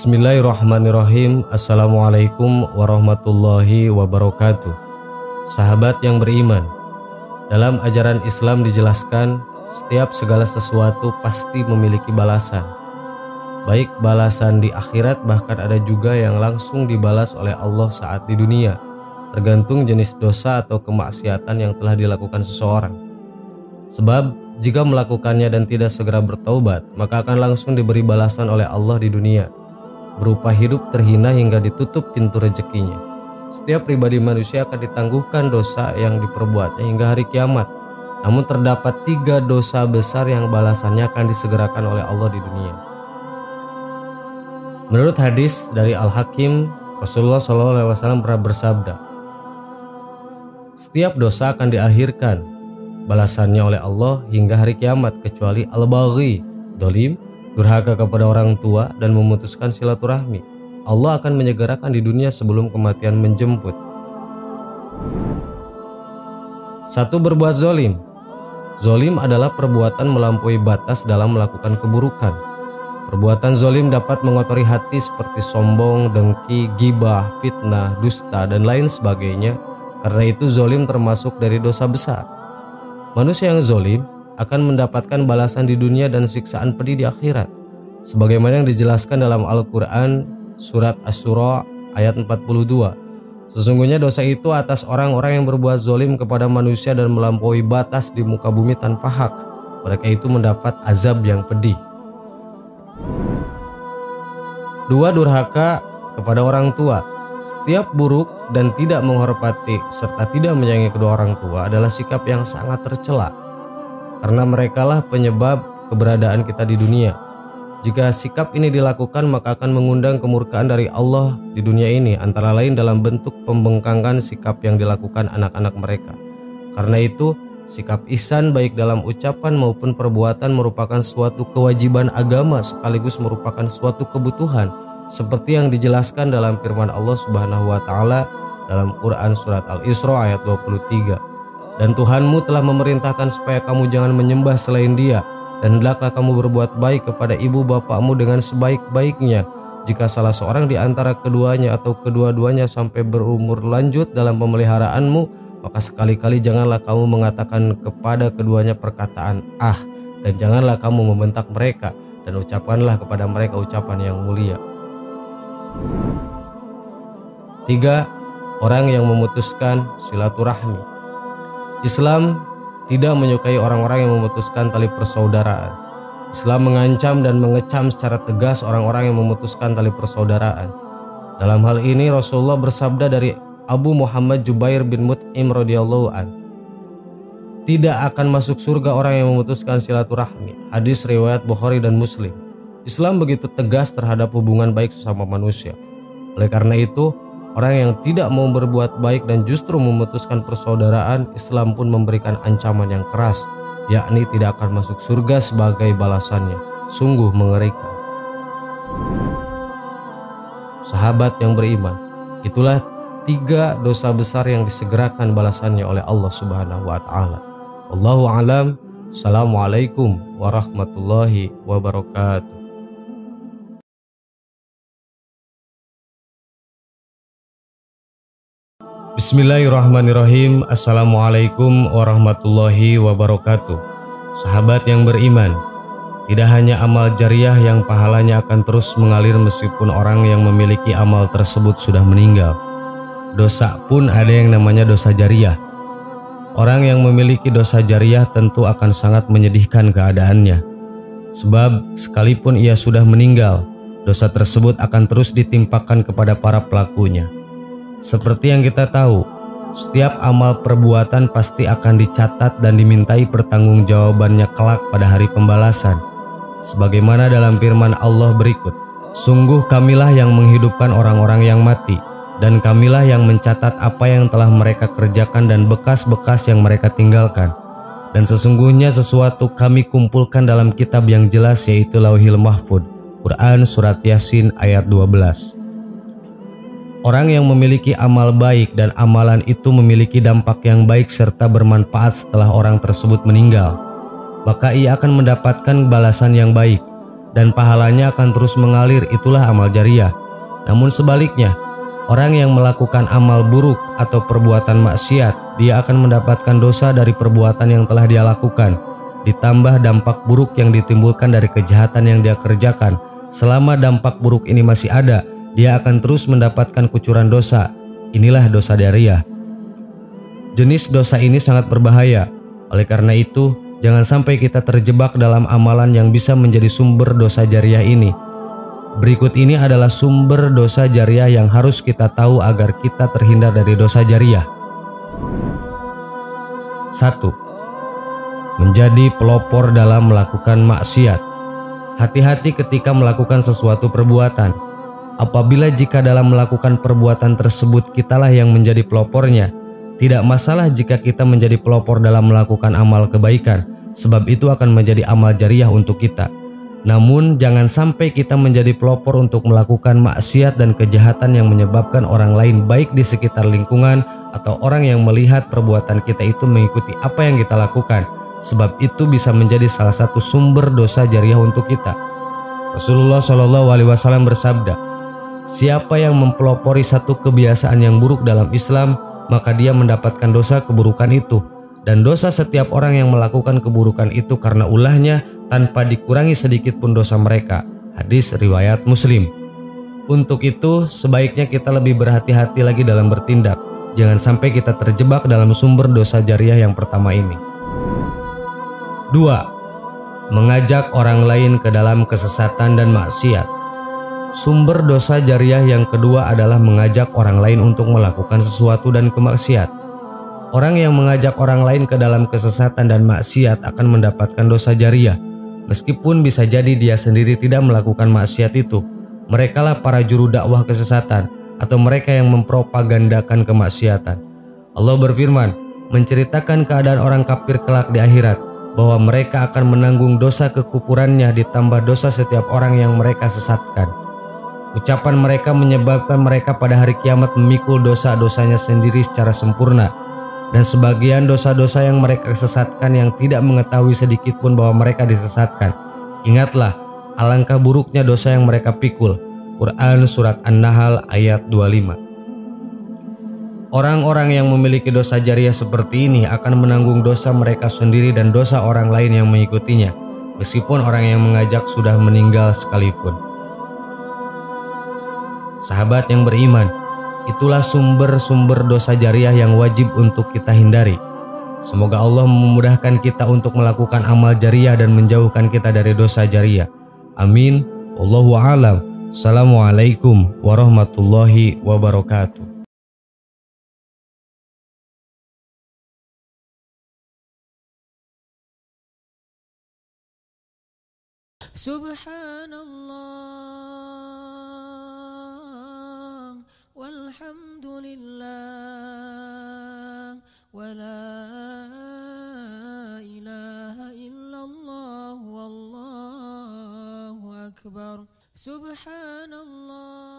Bismillahirrahmanirrahim. Assalamualaikum warahmatullahi wabarakatuh. Sahabat yang beriman, dalam ajaran Islam dijelaskan setiap segala sesuatu pasti memiliki balasan. Baik balasan di akhirat, bahkan ada juga yang langsung dibalas oleh Allah saat di dunia, tergantung jenis dosa atau kemaksiatan yang telah dilakukan seseorang. Sebab jika melakukannya dan tidak segera bertaubat, maka akan langsung diberi balasan oleh Allah di dunia, berupa hidup terhina hingga ditutup pintu rezekinya. Setiap pribadi manusia akan ditangguhkan dosa yang diperbuatnya hingga hari kiamat. Namun terdapat 3 dosa besar yang balasannya akan disegerakan oleh Allah di dunia. Menurut hadis dari Al-Hakim, Rasulullah SAW pernah bersabda, setiap dosa akan diakhirkan balasannya oleh Allah hingga hari kiamat, kecuali al-baghi, dolim, durhaka kepada orang tua, dan memutuskan silaturahmi. Allah akan menyegerakan di dunia sebelum kematian menjemput. 1. Berbuat zolim. Zolim adalah perbuatan melampaui batas dalam melakukan keburukan. Perbuatan zolim dapat mengotori hati seperti sombong, dengki, gibah, fitnah, dusta, dan lain sebagainya. Karena itu zolim termasuk dari dosa besar. Manusia yang zolim akan mendapatkan balasan di dunia dan siksaan pedih di akhirat, sebagaimana yang dijelaskan dalam Al-Quran surat Asy-Syura ayat 42. Sesungguhnya dosa itu atas orang-orang yang berbuat zolim kepada manusia dan melampaui batas di muka bumi tanpa hak. Mereka itu mendapat azab yang pedih. 2. Durhaka kepada orang tua. Setiap buruk dan tidak menghormati serta tidak menyayangi kedua orang tua adalah sikap yang sangat tercela, karena merekalah penyebab keberadaan kita di dunia. Jika sikap ini dilakukan, maka akan mengundang kemurkaan dari Allah di dunia ini, antara lain dalam bentuk pembengkangan sikap yang dilakukan anak-anak mereka. Karena itu, sikap ihsan baik dalam ucapan maupun perbuatan merupakan suatu kewajiban agama sekaligus merupakan suatu kebutuhan, seperti yang dijelaskan dalam firman Allah Subhanahu wa taala dalam Quran surat Al-Isra ayat 23. Dan Tuhanmu telah memerintahkan supaya kamu jangan menyembah selain Dia, dan hendaklah kamu berbuat baik kepada ibu bapakmu dengan sebaik-baiknya. Jika salah seorang di antara keduanya atau kedua-duanya sampai berumur lanjut dalam pemeliharaanmu, maka sekali-kali janganlah kamu mengatakan kepada keduanya perkataan "ah", dan janganlah kamu membentak mereka, dan ucapkanlah kepada mereka ucapan yang mulia. 3. Orang yang memutuskan silaturahmi. Islam tidak menyukai orang-orang yang memutuskan tali persaudaraan. Islam mengancam dan mengecam secara tegas orang-orang yang memutuskan tali persaudaraan. Dalam hal ini Rasulullah bersabda dari Abu Muhammad Jubair bin Mut'im radhiyallahu an, tidak akan masuk surga orang yang memutuskan silaturahmi. Hadis riwayat Bukhari dan Muslim. Islam begitu tegas terhadap hubungan baik sesama manusia. Oleh karena itu, orang yang tidak mau berbuat baik dan justru memutuskan persaudaraan, Islam pun memberikan ancaman yang keras, yakni tidak akan masuk surga sebagai balasannya. Sungguh mengerikan. Sahabat yang beriman, itulah 3 dosa besar yang disegerakan balasannya oleh Allah Subhanahu wa taala. Wallahu a'lam. Assalamualaikum warahmatullahi wabarakatuh. Bismillahirrahmanirrahim. Assalamualaikum warahmatullahi wabarakatuh. Sahabat yang beriman, tidak hanya amal jariah yang pahalanya akan terus mengalir meskipun orang yang memiliki amal tersebut sudah meninggal. Dosa pun ada yang namanya dosa jariah. Orang yang memiliki dosa jariah tentu akan sangat menyedihkan keadaannya. Sebab sekalipun ia sudah meninggal, dosa tersebut akan terus ditimpakan kepada para pelakunya. Seperti yang kita tahu, setiap amal perbuatan pasti akan dicatat dan dimintai pertanggungjawabannya kelak pada hari pembalasan. Sebagaimana dalam firman Allah berikut, sungguh kamilah yang menghidupkan orang-orang yang mati, dan kamilah yang mencatat apa yang telah mereka kerjakan dan bekas-bekas yang mereka tinggalkan. Dan sesungguhnya sesuatu kami kumpulkan dalam kitab yang jelas, yaitu Lauhil Mahfud. Quran surat Yasin ayat 12. Orang yang memiliki amal baik dan amalan itu memiliki dampak yang baik serta bermanfaat setelah orang tersebut meninggal, maka ia akan mendapatkan balasan yang baik. dan pahalanya akan terus mengalir, itulah amal jariah. Namun sebaliknya, orang yang melakukan amal buruk atau perbuatan maksiat, dia akan mendapatkan dosa dari perbuatan yang telah dia lakukan, ditambah dampak buruk yang ditimbulkan dari kejahatan yang dia kerjakan. Selama dampak buruk ini masih ada, dia akan terus mendapatkan kucuran dosa. Inilah dosa jariah. Jenis dosa ini sangat berbahaya. Oleh karena itu, jangan sampai kita terjebak dalam amalan yang bisa menjadi sumber dosa jariah ini. Berikut ini adalah sumber dosa jariah yang harus kita tahu agar kita terhindar dari dosa jariah. 1. Menjadi pelopor dalam melakukan maksiat. Hati-hati ketika melakukan sesuatu perbuatan. Apabila jika dalam melakukan perbuatan tersebut kitalah yang menjadi pelopornya, tidak masalah jika kita menjadi pelopor dalam melakukan amal kebaikan, sebab itu akan menjadi amal jariah untuk kita. Namun jangan sampai kita menjadi pelopor untuk melakukan maksiat dan kejahatan yang menyebabkan orang lain baik di sekitar lingkungan atau orang yang melihat perbuatan kita itu mengikuti apa yang kita lakukan, sebab itu bisa menjadi salah satu sumber dosa jariah untuk kita. Rasulullah SAW bersabda, siapa yang mempelopori satu kebiasaan yang buruk dalam Islam, maka dia mendapatkan dosa keburukan itu, dan dosa setiap orang yang melakukan keburukan itu karena ulahnya tanpa dikurangi sedikit pun dosa mereka. Hadis riwayat Muslim. Untuk itu sebaiknya kita lebih berhati-hati lagi dalam bertindak. Jangan sampai kita terjebak dalam sumber dosa jariah yang pertama ini. 2. Mengajak orang lain ke dalam kesesatan dan maksiat. Sumber dosa jariah yang kedua adalah mengajak orang lain untuk melakukan sesuatu dan kemaksiat. Orang yang mengajak orang lain ke dalam kesesatan dan maksiat akan mendapatkan dosa jariah, meskipun bisa jadi dia sendiri tidak melakukan maksiat itu. Merekalah para juru dakwah kesesatan atau mereka yang mempropagandakan kemaksiatan. Allah berfirman, menceritakan keadaan orang kafir kelak di akhirat, bahwa mereka akan menanggung dosa kekufurannya ditambah dosa setiap orang yang mereka sesatkan. Ucapan mereka menyebabkan mereka pada hari kiamat memikul dosa-dosanya sendiri secara sempurna, dan sebagian dosa-dosa yang mereka sesatkan yang tidak mengetahui sedikit pun bahwa mereka disesatkan. Ingatlah, alangkah buruknya dosa yang mereka pikul. Quran Surat An-Nahl ayat 25. Orang-orang yang memiliki dosa jariah seperti ini akan menanggung dosa mereka sendiri dan dosa orang lain yang mengikutinya, meskipun orang yang mengajak sudah meninggal sekalipun. Sahabat yang beriman, itulah sumber-sumber dosa jariah yang wajib untuk kita hindari. Semoga Allah memudahkan kita untuk melakukan amal jariah dan menjauhkan kita dari dosa jariah. Amin. Wallahu a'lam. Assalamualaikum warahmatullahi wabarakatuh. Subhanallah walhamdulillah wa la ilaha illallah wallahu akbar. Subhanallah